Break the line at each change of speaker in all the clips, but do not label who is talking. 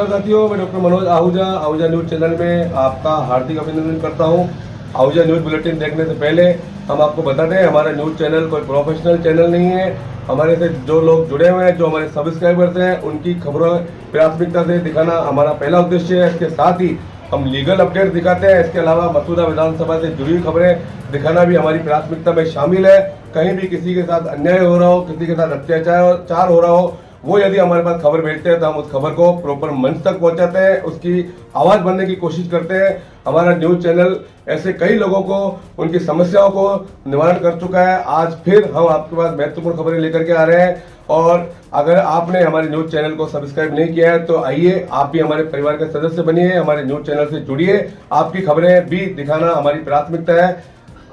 साथियों, मैं doctor Manoj Ahuja Ahuja news channel में आपका हार्दिक अभिनंदन करता हूं। आहूजा न्यूज़ बुलेटिन देखने से पहले हम आपको बता दें, हमारा न्यूज़ चैनल कोई प्रोफेशनल चैनल नहीं है। हमारे से जो लोग जुड़े हुए हैं, जो हमारे सब्सक्राइबर्स हैं, उनकी खबरों प्राथमिकता से दिखाना हमारा पहला उद्देश्य है। इसके साथ ही हम लीगल अपडेट दिखाते हैं। इसके अलावा मसूदा विधानसभा से जुड़ी खबरें दिखाना भी हमारी प्राथमिकता में शामिल है। कहीं भी किसी के साथ अन्याय हो रहा हो, किसी के साथ अत्याचार हो रहा हो, वो यदि हमारे पास खबर भेजते हैं तो हम उस खबर को प्रॉपर मंच तक पहुंचाते हैं, उसकी आवाज़ बनने की कोशिश करते हैं। हमारा न्यूज़ चैनल ऐसे कई लोगों को उनकी समस्याओं को निवारण कर चुका है। आज फिर हम आपके पास महत्वपूर्ण खबरें लेकर के आ रहे हैं। और अगर आपने हमारे न्यूज़ चैनल को सब्सक्राइब नहीं किया है तो आइए, आप भी हमारे परिवार के सदस्य बनिए, हमारे न्यूज़ चैनल से जुड़िए। आपकी खबरें भी दिखाना हमारी प्राथमिकता है।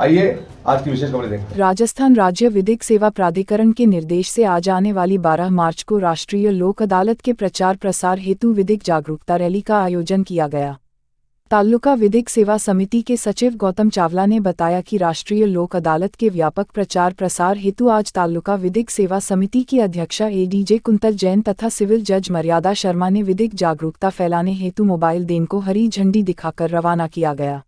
आइए आज की विशेष खबरें देखें।
राजस्थान राज्य विधिक सेवा प्राधिकरण के निर्देश से आज आने वाली 12 मार्च को राष्ट्रीय लोक अदालत के प्रचार प्रसार हेतु विधिक जागरूकता रैली का आयोजन किया गया। तालुका विधिक सेवा समिति के सचिव गौतम चावला ने बताया कि राष्ट्रीय लोक अदालत के व्यापक प्रचार प्रसार हेतु आज तालुका विधिक सेवा समिति की अध्यक्षा एडीजे कुंतल जैन तथा सिविल जज मर्यादा शर्मा ने विधिक जागरूकता फैलाने हेतु मोबाइल वैन को हरी झंडी दिखाकर रवाना किया गया।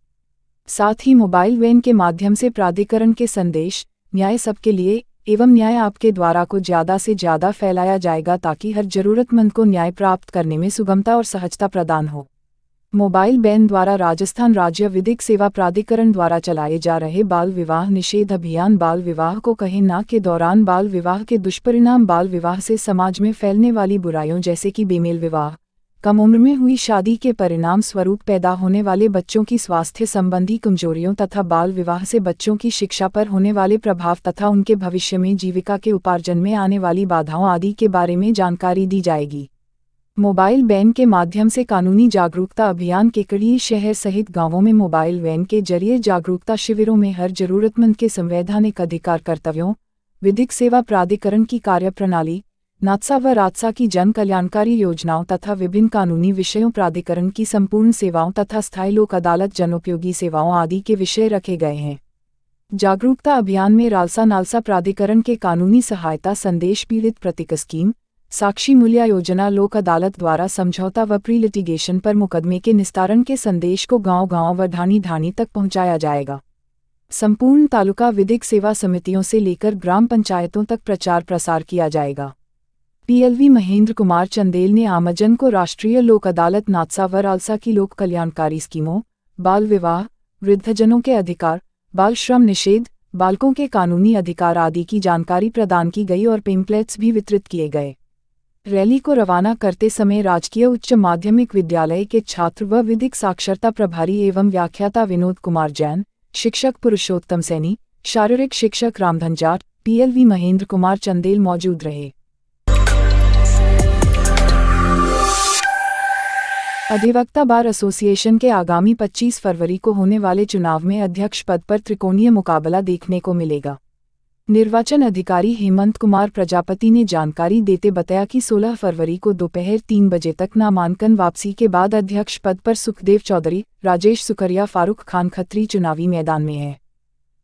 साथ ही मोबाइल वैन के माध्यम से प्राधिकरण के संदेश न्याय सबके लिए एवं न्याय आपके द्वारा को ज्यादा से ज्यादा फैलाया जाएगा, ताकि हर जरूरतमंद को न्याय प्राप्त करने में सुगमता और सहजता प्रदान हो। मोबाइल वैन द्वारा राजस्थान राज्य विधिक सेवा प्राधिकरण द्वारा चलाए जा रहे बाल विवाह निषेध अभियान बाल विवाह को कहे ना के दौरान बाल विवाह के दुष्परिणाम, बाल विवाह से समाज में फैलने वाली बुराइयों जैसे कि बेमेल विवाह, कम उम्र में हुई शादी के परिणाम स्वरूप पैदा होने वाले बच्चों की स्वास्थ्य संबंधी कमजोरियों तथा बाल विवाह से बच्चों की शिक्षा पर होने वाले प्रभाव तथा उनके भविष्य में जीविका के उपार्जन में आने वाली बाधाओं आदि के बारे में जानकारी दी जाएगी। मोबाइल वैन के माध्यम से कानूनी जागरूकता अभियान केकड़ी शहर सहित गांवों में मोबाइल वैन के जरिए जागरूकता शिविरों में हर जरूरतमंद के संवैधानिक अधिकार कर्तव्यों, विधिक सेवा प्राधिकरण की कार्यप्रणाली, नात्सा व रात्सा की जन कल्याणकारी योजनाओं तथा विभिन्न कानूनी विषयों, प्राधिकरण की संपूर्ण सेवाओं तथा स्थायी लोक अदालत जनोपयोगी सेवाओं आदि के विषय रखे गए हैं। जागरूकता अभियान में रालसा नालसा प्राधिकरण के कानूनी सहायता संदेश, पीड़ित प्रतिक स्कीम, साक्षी मूल्य योजना, लोक अदालत द्वारा समझौता व प्री लिटिगेशन पर मुकदमे के निस्तारण के संदेश को गांव-गांव व ढाणी-ढाणी तक पहुंचाया जाएगा। संपूर्ण तालुका विधिक सेवा समितियों से लेकर ग्राम पंचायतों तक प्रचार प्रसार किया जाएगा। पीएलवी महेंद्र कुमार चंदेल ने आमजन को राष्ट्रीय लोक अदालत नात्सा व रालसा की लोक कल्याणकारी स्कीमों, बाल विवाह, वृद्धजनों के अधिकार, बाल श्रम निषेध, बालकों के कानूनी अधिकार आदि की जानकारी प्रदान की गई और पेम्पलेट्स भी वितरित किए गए। रैली को रवाना करते समय राजकीय उच्च माध्यमिक विद्यालय के छात्र व विधिक साक्षरता प्रभारी एवं व्याख्याता विनोद कुमार जैन, शिक्षक पुरुषोत्तम सैनी, शारीरिक शिक्षक रामधन जाट, पीएलवी महेंद्र कुमार चंदेल मौजूद रहे। अधिवक्ता बार एसोसिएशन के आगामी 25 फरवरी को होने वाले चुनाव में अध्यक्ष पद पर त्रिकोणीय मुकाबला देखने को मिलेगा। निर्वाचन अधिकारी हेमंत कुमार प्रजापति ने जानकारी देते बताया कि 16 फरवरी को दोपहर 3 बजे तक नामांकन वापसी के बाद अध्यक्ष पद पर सुखदेव चौधरी, राजेश सुकरिया, फारूक खान खत्री चुनावी मैदान में है।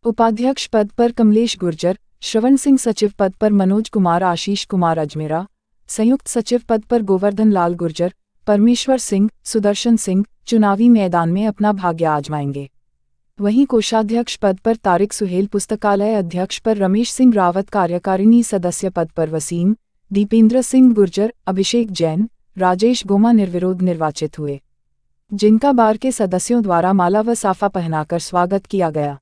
उपाध्यक्ष पद पर कमलेश गुर्जर, श्रवण सिंह, सचिव पद पर मनोज कुमार, आशीष कुमार अजमेरा, संयुक्त सचिव पद पर गोवर्धन लाल गुर्जर, परमेश्वर सिंह, सुदर्शन सिंह चुनावी मैदान में अपना भाग्य आजमाएंगे। वहीं कोषाध्यक्ष पद पर तारिक सुहेल, पुस्तकालय अध्यक्ष पर रमेश सिंह रावत, कार्यकारिणी सदस्य पद पर वसीम, दीपेंद्र सिंह गुर्जर, अभिषेक जैन, राजेश गोमा निर्विरोध निर्वाचित हुए, जिनका बार के सदस्यों द्वारा माला व साफा पहनाकर स्वागत किया गया।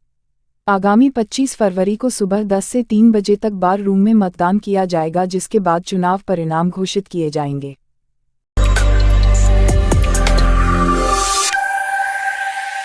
आगामी 25 फरवरी को सुबह 10 से 3 बजे तक बार रूम में मतदान किया जाएगा, जिसके बाद चुनाव परिणाम घोषित किए जाएंगे।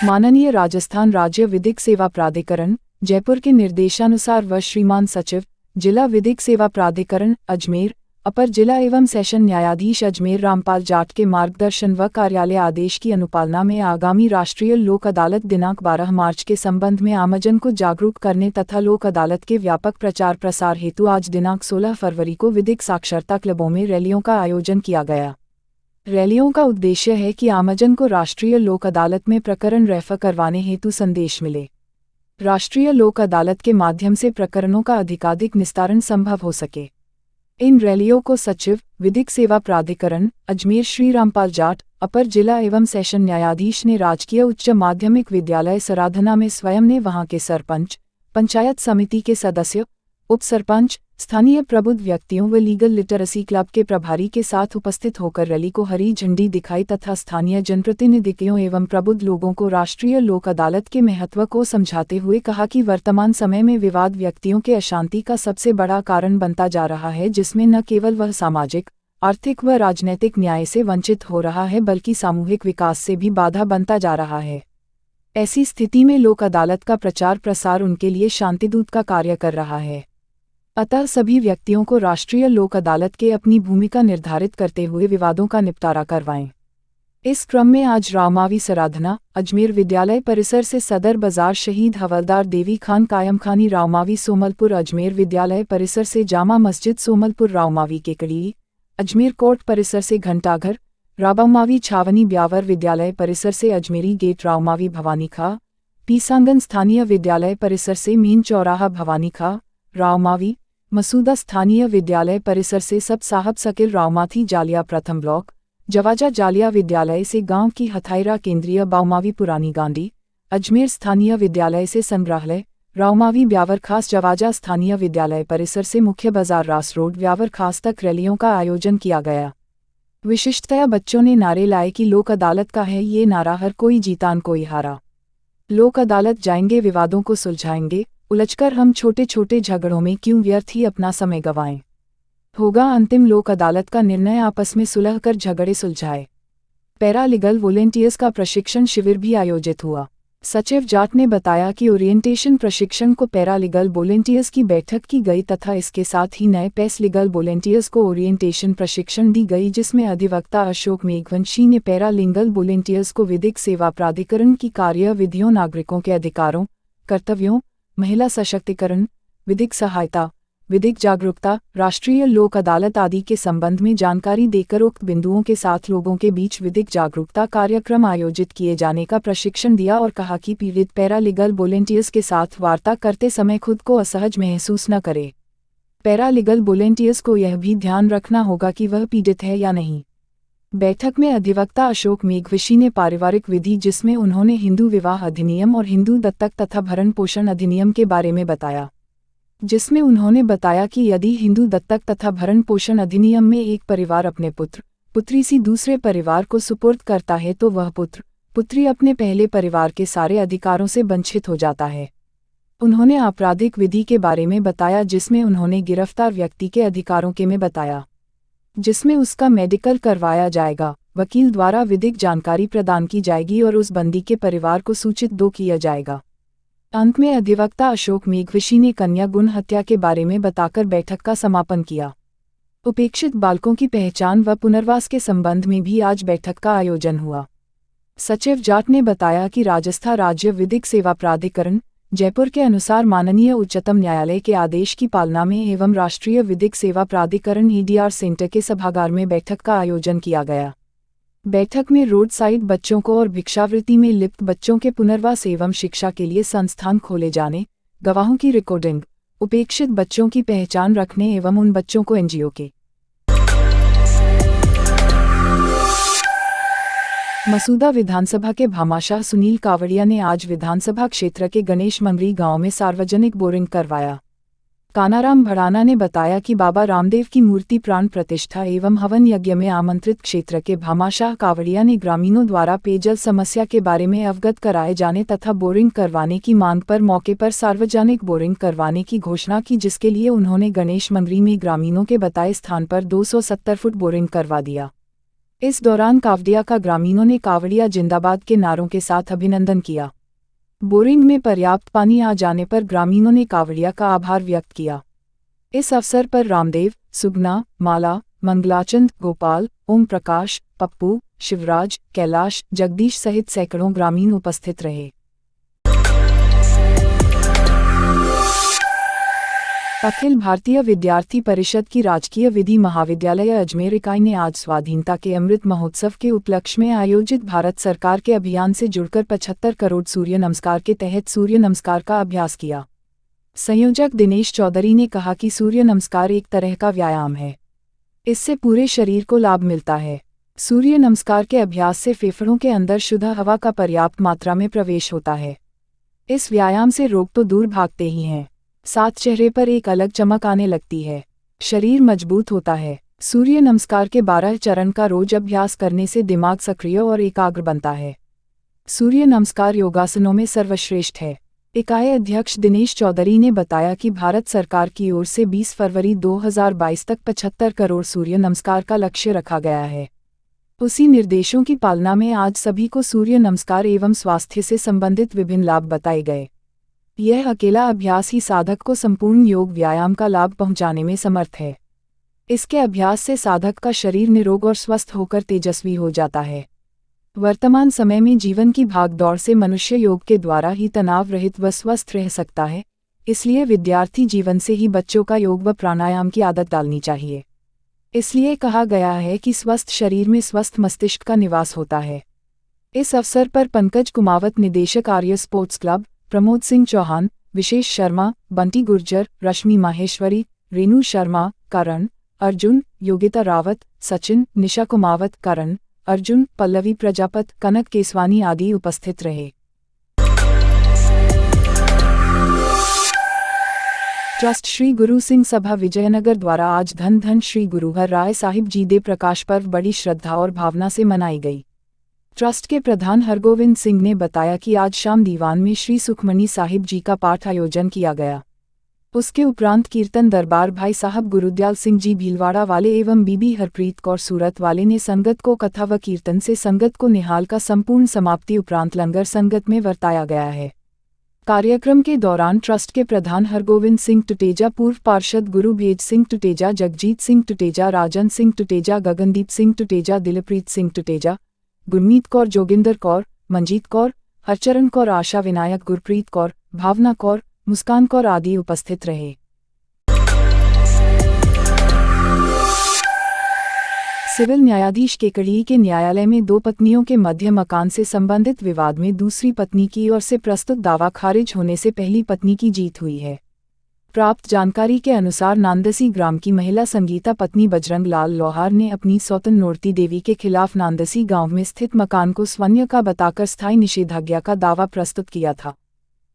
माननीय राजस्थान राज्य विधिक सेवा प्राधिकरण जयपुर के निर्देशानुसार व श्रीमान सचिव जिला विधिक सेवा प्राधिकरण अजमेर, अपर जिला एवं सेशन न्यायाधीश अजमेर रामपाल जाट के मार्गदर्शन व कार्यालय आदेश की अनुपालना में आगामी राष्ट्रीय लोक अदालत दिनांक 12 मार्च के संबंध में आमजन को जागरूक करने तथा लोक अदालत के व्यापक प्रचार प्रसार हेतु आज दिनांक 16 फरवरी को विधिक साक्षरता क्लबों में रैलियों का आयोजन किया गया। रैलियों का उद्देश्य है कि आमजन को राष्ट्रीय लोक अदालत में प्रकरण रेफर करवाने हेतु संदेश मिले। राष्ट्रीय लोक अदालत के माध्यम से प्रकरणों का अधिकाधिक निस्तारण संभव हो सके। इन रैलियों को सचिव विधिक सेवा प्राधिकरण अजमेर श्री रामपाल जाट अपर जिला एवं सेशन न्यायाधीश ने राजकीय उच्च माध्यमिक विद्यालय सराधना में स्वयं ने वहां के सरपंच, पंचायत समिति के सदस्य, उप सरपंच, स्थानीय प्रबुद्ध व्यक्तियों व लीगल लिटरेसी क्लब के प्रभारी के साथ उपस्थित होकर रैली को हरी झंडी दिखाई तथा स्थानीय जनप्रतिनिधियों एवं प्रबुद्ध लोगों को राष्ट्रीय लोक अदालत के महत्व को समझाते हुए कहा कि वर्तमान समय में विवाद व्यक्तियों के अशांति का सबसे बड़ा कारण बनता जा रहा है, जिसमें न केवल वह सामाजिक, आर्थिक व राजनैतिक न्याय से वंचित हो रहा है बल्कि सामूहिक विकास से भी बाधा बनता जा रहा है। ऐसी स्थिति में लोक अदालत का प्रचार प्रसार उनके लिए शांतिदूत का कार्य कर रहा है। अतः सभी व्यक्तियों को राष्ट्रीय लोक अदालत के अपनी भूमिका निर्धारित करते हुए विवादों का निपटारा करवाएं। इस क्रम में आज रावमावी सराधना अजमेर विद्यालय परिसर से सदर बाजार शहीद हवलदार देवी खान कायम खानी रावमावी सोमलपुर अजमेर विद्यालय परिसर से जामा मस्जिद सोमलपुर रावमावी केकड़ी अजमेर कोर्ट परिसर से घंटाघर रावमावी छावनी ब्यावर विद्यालय परिसर से अजमेरी गेट रावमावी भवानी खा पीसांगन स्थानीय विद्यालय परिसर से मीन चौराहा भवानी खा रावमावी मसूदा स्थानीय विद्यालय परिसर से सब साहब सकिल रावमाथी जालिया प्रथम ब्लॉक जवाजा जालिया विद्यालय से गांव की हथायरा केंद्रीय बावमावी पुरानी गांडी अजमेर स्थानीय विद्यालय से संग्रहालय रावमावी ब्यावर खास जवाजा स्थानीय विद्यालय परिसर से मुख्य बाजार रास रोड ब्यावर खास तक रैलियों का आयोजन किया गया। विशिष्टतया बच्चों ने नारे लाए कि लोक अदालत का है ये नारा, हर कोई जीता न कोई हारा। लोक अदालत जाएंगे, विवादों को सुलझाएंगे, उलझकर हम छोटे छोटे झगड़ों में क्यों व्यर्थ ही अपना समय गंवाएं। होगा अंतिम लोक अदालत का निर्णय, आपस में सुलह कर झगड़े सुलझाए। पैरा लीगल वॉलेंटियर्स का प्रशिक्षण शिविर भी आयोजित हुआ। सचिव जाट ने बताया कि ओरिएंटेशन प्रशिक्षण को पैरा लीगल वॉलेंटियर्स की बैठक की गई तथा इसके साथ ही नए पैस लीगल वॉलेंटियर्स को ओरिएंटेशन प्रशिक्षण दी गई, जिसमें अधिवक्ता अशोक मेघवंशी ने पैरा लीगल वॉलेंटियर्स को विधिक सेवा प्राधिकरण की कार्य विधियों, नागरिकों के अधिकारों, कर्तव्यों, महिला सशक्तिकरण, विधिक सहायता, विधिक जागरूकता, राष्ट्रीय लोक अदालत आदि के संबंध में जानकारी देकर उक्त बिंदुओं के साथ लोगों के बीच विधिक जागरूकता कार्यक्रम आयोजित किए जाने का प्रशिक्षण दिया और कहा कि पीड़ित पैरा लीगल वॉलेंटियर्स के साथ वार्ता करते समय खुद को असहज महसूस न करे। पैरा लीगल वॉलेंटियर्स को यह भी ध्यान रखना होगा कि वह पीड़ित है या नहीं। बैठक में अधिवक्ता अशोक मेघवंशी ने पारिवारिक विधि, जिसमें उन्होंने हिंदू विवाह अधिनियम और हिंदू दत्तक तथा भरण पोषण अधिनियम के बारे में बताया, जिसमें उन्होंने बताया कि यदि हिंदू दत्तक तथा भरण पोषण अधिनियम में एक परिवार अपने पुत्र पुत्री से दूसरे परिवार को सुपुर्द करता है तो वह पुत्र पुत्री अपने पहले परिवार के सारे अधिकारों से वंचित हो जाता है। उन्होंने आपराधिक विधि के बारे में बताया, जिसमें उन्होंने गिरफ्तार व्यक्ति के अधिकारों के में बताया, जिसमें उसका मेडिकल करवाया जाएगा, वकील द्वारा विधिक जानकारी प्रदान की जाएगी और उस बंदी के परिवार को सूचित किया जाएगा। अंत में अधिवक्ता अशोक मेघवंशी ने कन्या गुण हत्या के बारे में बताकर बैठक का समापन किया। उपेक्षित बालकों की पहचान व पुनर्वास के संबंध में भी आज बैठक का आयोजन हुआ। सचिव जाट ने बताया कि राजस्थान राज्य विधिक सेवा प्राधिकरण जयपुर के अनुसार माननीय उच्चतम न्यायालय के आदेश की पालना में एवं राष्ट्रीय विधिक सेवा प्राधिकरण EDR सेंटर के सभागार में बैठक का आयोजन किया गया। बैठक में रोड साइड बच्चों को और भिक्षावृत्ति में लिप्त बच्चों के पुनर्वास एवं शिक्षा के लिए संस्थान खोले जाने, गवाहों की रिकॉर्डिंग, उपेक्षित बच्चों की पहचान रखने एवं उन बच्चों को NGO के मसूदा विधानसभा के भामाशाह सुनील कावड़िया ने आज विधानसभा क्षेत्र के गणेश मंगरी गांव में सार्वजनिक बोरिंग करवाया। कानाराम भड़ाना ने बताया कि बाबा रामदेव की मूर्ति प्राण प्रतिष्ठा एवं हवन यज्ञ में आमंत्रित क्षेत्र के भामाशाह कावड़िया ने ग्रामीणों द्वारा पेयजल समस्या के बारे में अवगत कराए जाने तथा बोरिंग करवाने की मांग पर मौके पर सार्वजनिक बोरिंग करवाने की घोषणा की, जिसके लिए उन्होंने गणेश मंगरी में ग्रामीणों के बताए स्थान पर 270 फुट बोरिंग करवा दिया। इस दौरान कावड़िया का ग्रामीणों ने कावड़िया जिंदाबाद के नारों के साथ अभिनंदन किया। बोरिंग में पर्याप्त पानी आ जाने पर ग्रामीणों ने कावड़िया का आभार व्यक्त किया। इस अवसर पर रामदेव, सुगना, माला, मंगलाचंद, गोपाल, ओम प्रकाश, पप्पू, शिवराज, कैलाश, जगदीश सहित सैकड़ों ग्रामीण उपस्थित रहे। अखिल भारतीय विद्यार्थी परिषद की राजकीय विधि महाविद्यालय अजमेर इकाई ने आज स्वाधीनता के अमृत महोत्सव के उपलक्ष्य में आयोजित भारत सरकार के अभियान से जुड़कर 75 करोड़ सूर्य नमस्कार के तहत सूर्य नमस्कार का अभ्यास किया। संयोजक दिनेश चौधरी ने कहा कि सूर्य नमस्कार एक तरह का व्यायाम है। इससे पूरे शरीर को लाभ मिलता है। सूर्य नमस्कार के अभ्यास से फेफड़ों के अंदर शुद्ध हवा का पर्याप्त मात्रा में प्रवेश होता है। इस व्यायाम से रोग तो दूर भागते ही हैं, साथ चेहरे पर एक अलग चमक आने लगती है, शरीर मजबूत होता है। सूर्य नमस्कार के 12 चरण का रोज अभ्यास करने से दिमाग सक्रिय और एकाग्र बनता है। सूर्य नमस्कार योगासनों में सर्वश्रेष्ठ है। इकाई अध्यक्ष दिनेश चौधरी ने बताया कि भारत सरकार की ओर से 20 फरवरी 2022 तक 75 करोड़ सूर्य नमस्कार का लक्ष्य रखा गया है। उसी निर्देशों की पालना में आज सभी को सूर्य नमस्कार एवं स्वास्थ्य से संबंधित विभिन्न लाभ बताए गए। यह अकेला अभ्यास ही साधक को संपूर्ण योग व्यायाम का लाभ पहुंचाने में समर्थ है। इसके अभ्यास से साधक का शरीर निरोग और स्वस्थ होकर तेजस्वी हो जाता है। वर्तमान समय में जीवन की भागदौड़ से मनुष्य योग के द्वारा ही तनाव रहित व स्वस्थ रह सकता है, इसलिए विद्यार्थी जीवन से ही बच्चों का योग व प्राणायाम की आदत डालनी चाहिए। इसलिए कहा गया है कि स्वस्थ शरीर में स्वस्थ मस्तिष्क का निवास होता है। इस अवसर पर पंकज कुमावत, निदेशक आर्य स्पोर्ट्स क्लब, प्रमोद सिंह चौहान, विशेष शर्मा, बंटी गुर्जर, रश्मि माहेश्वरी, रेणु शर्मा, करण, अर्जुन, योगिता रावत, सचिन, निशा कुमावत, करण, अर्जुन, पल्लवी प्रजापत, कनक केसवानी आदि उपस्थित रहे। ट्रस्ट श्री गुरु सिंह सभा विजयनगर द्वारा आज धन धन श्री गुरु हर राय साहिब जी दे प्रकाश पर्व बड़ी श्रद्धा और भावना से मनाई गई। ट्रस्ट के प्रधान हरगोविंद सिंह ने बताया कि आज शाम दीवान में श्री सुखमणी साहिब जी का पाठ आयोजन किया गया। उसके उपरांत कीर्तन दरबार भाई साहब गुरुदयाल सिंह जी भीलवाड़ा वाले एवं बीबी हरप्रीत कौर सूरत वाले ने संगत को कथा व कीर्तन से संगत को निहाल का संपूर्ण समाप्ति उपरांत लंगर संगत में वर्ताया गया है। कार्यक्रम के दौरान ट्रस्ट के प्रधान हरगोविंद सिंह टुटेजा, पूर्व पार्षद गुरु भेज सिंह टुटेजा, जगजीत सिंह टुटेजा, राजन सिंह टुटेजा, गगनदीप सिंह टुटेजा, दिलप्रीत सिंह टुटेजा, गुरमीत कौर, जोगिंदर कौर, मंजीत कौर, हरचरण कौर, आशा विनायक, गुरप्रीत कौर, भावना कौर, मुस्कान कौर आदि उपस्थित रहे। सिविल न्यायाधीश केकड़ी के न्यायालय में दो पत्नियों के मध्य मकान से संबंधित विवाद में दूसरी पत्नी की ओर से प्रस्तुत दावा खारिज होने से पहली पत्नी की जीत हुई है। प्राप्त जानकारी के अनुसार नांदसी ग्राम की महिला संगीता पत्नी बजरंग लाल लोहार ने अपनी सौतन नोरती देवी के खिलाफ नांदसी गांव में स्थित मकान को स्वर्ण का बताकर स्थायी निषेधाज्ञा का दावा प्रस्तुत किया था।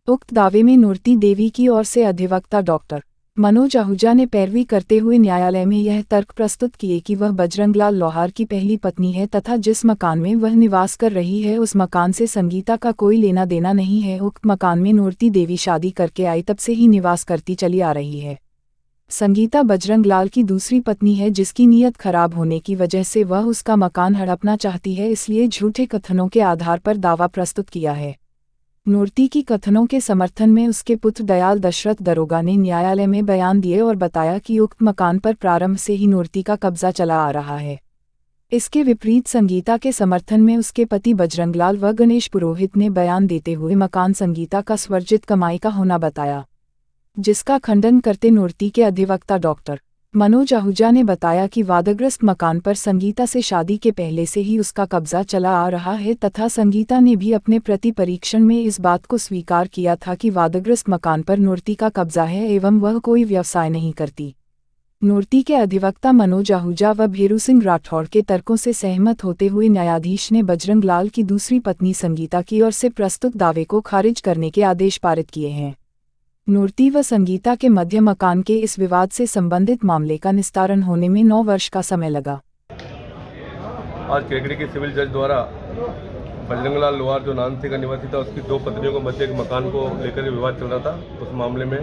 उक्त दावे में नोरती देवी की ओर से अधिवक्ता डॉक्टर मनोज आहूजा ने पैरवी करते हुए न्यायालय में यह तर्क प्रस्तुत किए कि वह बजरंगलाल लोहार की पहली पत्नी है तथा जिस मकान में वह निवास कर रही है उस मकान से संगीता का कोई लेना देना नहीं है। उक्त मकान में नोरती देवी शादी करके आई तब से ही निवास करती चली आ रही है। संगीता बजरंगलाल की दूसरी पत्नी है जिसकी नीयत खराब होने की वजह से वह उसका मकान हड़पना चाहती है, इसलिए झूठे कथनों के आधार पर दावा प्रस्तुत किया है। नोरती की कथनों के समर्थन में उसके पुत्र दयाल दशरथ दरोगा ने न्यायालय में बयान दिए और बताया कि उक्त मकान पर प्रारंभ से ही नोरती का कब्जा चला आ रहा है। इसके विपरीत संगीता के समर्थन में उसके पति बजरंगलाल व गणेश पुरोहित ने बयान देते हुए मकान संगीता का स्वर्जित कमाई का होना बताया, जिसका खंडन करते नोरती के अधिवक्ता डॉक्टर मनोज आहूजा ने बताया कि वादग्रस्त मकान पर संगीता से शादी के पहले से ही उसका कब्जा चला आ रहा है तथा संगीता ने भी अपने प्रति परीक्षण में इस बात को स्वीकार किया था कि वादग्रस्त मकान पर नोरती का कब्जा है एवं वह कोई व्यवसाय नहीं करती। नोरती के अधिवक्ता मनोज आहूजा व भेरू सिंह राठौड़ के तर्कों से सहमत होते हुए न्यायाधीश ने बजरंगलाल की दूसरी पत्नी संगीता की ओर से प्रस्तुत दावे को खारिज करने के आदेश पारित किए हैं। नोरती व संगीता के मध्य मकान के इस विवाद से संबंधित मामले का निस्तारण होने में 9 वर्ष का समय लगा।
आज केकड़ी के सिविल जज द्वारा बजरंगलाल लोहार जो नांदसी का निवासी था उसकी 2 पत्नियों को मध्य एक मकान को लेकर विवाद चल रहा था, उस मामले में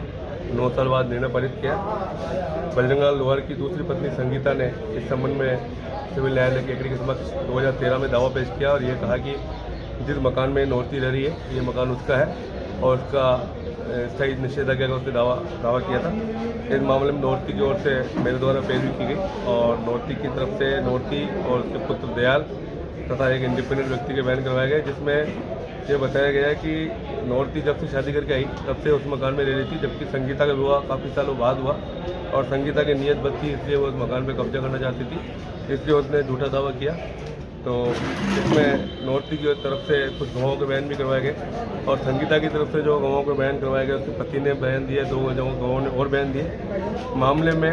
9 साल बाद निर्णय पारित किया। बजरंगलाल लोहार की दूसरी पत्नी संगीता ने इस संबंध में सिविल न्यायालय केकड़ी के समक्ष 2013 में दावा पेश किया और ये कहा कि जिस मकान में नोरती रह रही है ये मकान उसका है और उसका स्थायी निषेधाज्ञा का उसने दावा किया था। इस मामले में नोरती की ओर से मेरे द्वारा पैरवी की गई और नोरती की तरफ से नोरती और उसके पुत्र दयाल तथा एक इंडिपेंडेंट व्यक्ति के बयान करवाए गए, जिसमें ये बताया गया है कि नोरती जब से शादी करके आई तब से उस मकान में रह रही थी, जबकि संगीता का विवाह काफ़ी सालों बाद हुआ और संगीता की नीयत बद थी, इसलिए वो उस मकान पर कब्जा करना चाहती थी, इसलिए उसने झूठा दावा किया। तो इसमें नौरती की तरफ से कुछ गवाहों के बयान भी करवाए गए और संगीता की तरफ से जो गवाहों के बयान करवाए गए उसके पति ने बयान दिए, 2 गवाहों ने और बयान दिए। मामले में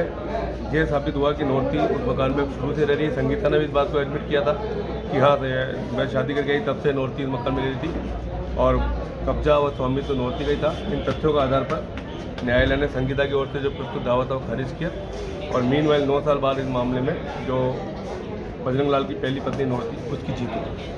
ये साबित हुआ कि नौरती उस मकान में शुरू से रह रही है। संगीता ने भी इस बात को एडमिट किया था कि हाँ मैं शादी करके आई तब से नौरती इस मकान में रह रही थी और कब्जा व स्वामित्व तो नौरती का ही था। इन तथ्यों के आधार पर न्यायालय ने संगीता की ओर से जो प्रस्तुत दावा था वो खारिज किया और मीनवाइल 9 साल बाद इस मामले में जो बजरंग लाल की पहली पत्नी नौरती उसकी जीत हुई।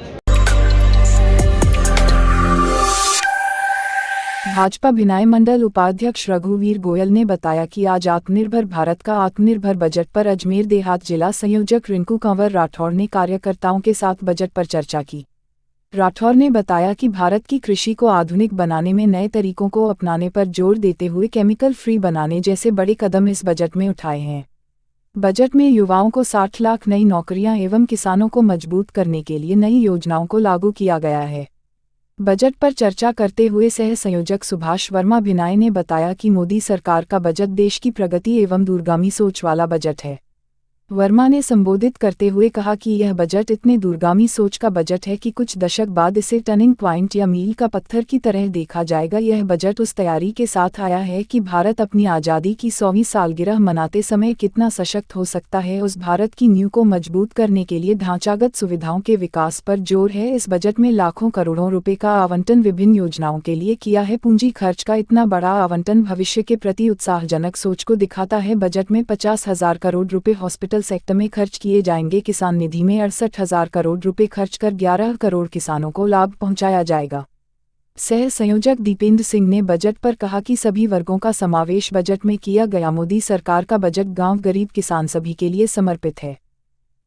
भाजपा भिनाई मंडल उपाध्यक्ष रघुवीर गोयल ने बताया कि आज आत्मनिर्भर भारत का आत्मनिर्भर बजट पर अजमेर देहात जिला संयोजक रिंकू कंवर राठौर ने कार्यकर्ताओं के साथ बजट पर चर्चा की। राठौर ने बताया कि भारत की कृषि को आधुनिक बनाने में नए तरीकों को अपनाने पर जोर देते हुए केमिकल फ्री बनाने जैसे बड़े कदम इस बजट में उठाए हैं। बजट में युवाओं को 60 लाख नई नौकरियां एवं किसानों को मजबूत करने के लिए नई योजनाओं को लागू किया गया है। बजट पर चर्चा करते हुए सह संयोजक सुभाष वर्मा भिनाई ने बताया कि मोदी सरकार का बजट देश की प्रगति एवं दूरगामी सोच वाला बजट है। वर्मा ने संबोधित करते हुए कहा कि यह बजट इतने दूरगामी सोच का बजट है कि कुछ दशक बाद इसे टर्निंग पॉइंट या मील का पत्थर की तरह देखा जाएगा। यह बजट उस तैयारी के साथ आया है कि भारत अपनी आज़ादी की 100वीं सालगिरह मनाते समय कितना सशक्त हो सकता है। उस भारत की नींव को मजबूत करने के लिए ढांचागत सुविधाओं के विकास पर जोर है। इस बजट में लाखों करोड़ों रुपए का आवंटन विभिन्न योजनाओं के लिए किया है। पूंजी खर्च का इतना बड़ा आवंटन भविष्य के प्रति उत्साहजनक सोच को दिखाता है। बजट में 50,000 करोड़ रुपए हॉस्पिटल सेक्टर में खर्च किए जाएंगे। किसान निधि में 68,000 करोड़ रुपए खर्च कर 11 करोड़ किसानों को लाभ पहुंचाया जाएगा। सह संयोजक दीपेंद्र सिंह ने बजट पर कहा कि सभी वर्गों का समावेश बजट में किया गया। मोदी सरकार का बजट गांव, गरीब, किसान सभी के लिए समर्पित है।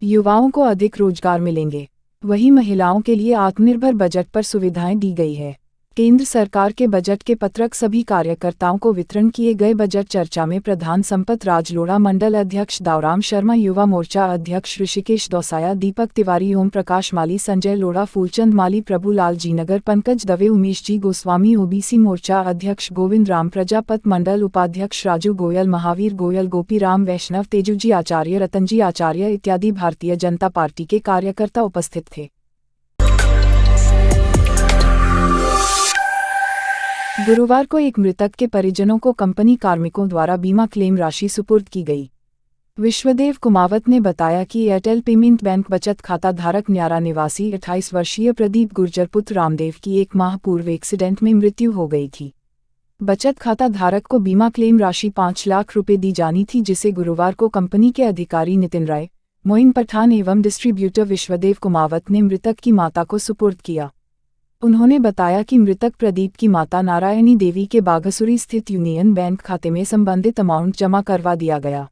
युवाओं को अधिक रोजगार मिलेंगे। वहीं महिलाओं के लिए आत्मनिर्भर बजट पर सुविधाएं दी गई है। केंद्र सरकार के बजट के पत्रक सभी कार्यकर्ताओं को वितरण किए गए। बजट चर्चा में प्रधान संपत राज लोढ़ा, मंडल अध्यक्ष दावराम शर्मा, युवा मोर्चा अध्यक्ष ऋषिकेश दौसाया, दीपक तिवारी, ओम प्रकाश माली, संजय लोढ़ा, फूलचंद माली, प्रभुलाल जीनगर, पंकज दवे, उमेश जी गोस्वामी, ओबीसी मोर्चा अध्यक्ष गोविंद राम प्रजापत, मंडल उपाध्यक्ष राजू गोयल, महावीर गोयल, गोपी राम वैष्णव, तेजुजी आचार्य, रतनजी आचार्य इत्यादि भारतीय जनता पार्टी के कार्यकर्ता उपस्थित थे। गुरुवार को एक मृतक के परिजनों को कंपनी कार्मिकों द्वारा बीमा क्लेम राशि सुपुर्द की गई। विश्वदेव कुमावत ने बताया कि एयरटेल पेमेंट बैंक बचत खाता धारक न्यारा निवासी 28 वर्षीय प्रदीप गुर्जर पुत्र रामदेव की 1 माह पूर्व एक्सीडेंट में मृत्यु हो गई थी। बचत खाता धारक को बीमा क्लेम राशि 5 लाख रुपए दी जानी थी, जिसे गुरुवार को कंपनी के अधिकारी नितिन राय, मोइन पठान एवं डिस्ट्रीब्यूटर विश्वदेव कुमावत ने मृतक की माता को सुपुर्द किया। उन्होंने बताया कि मृतक प्रदीप की माता नारायणी देवी के बाघसुरी स्थित यूनियन बैंक खाते में संबंधित अमाउंट जमा करवा दिया गया।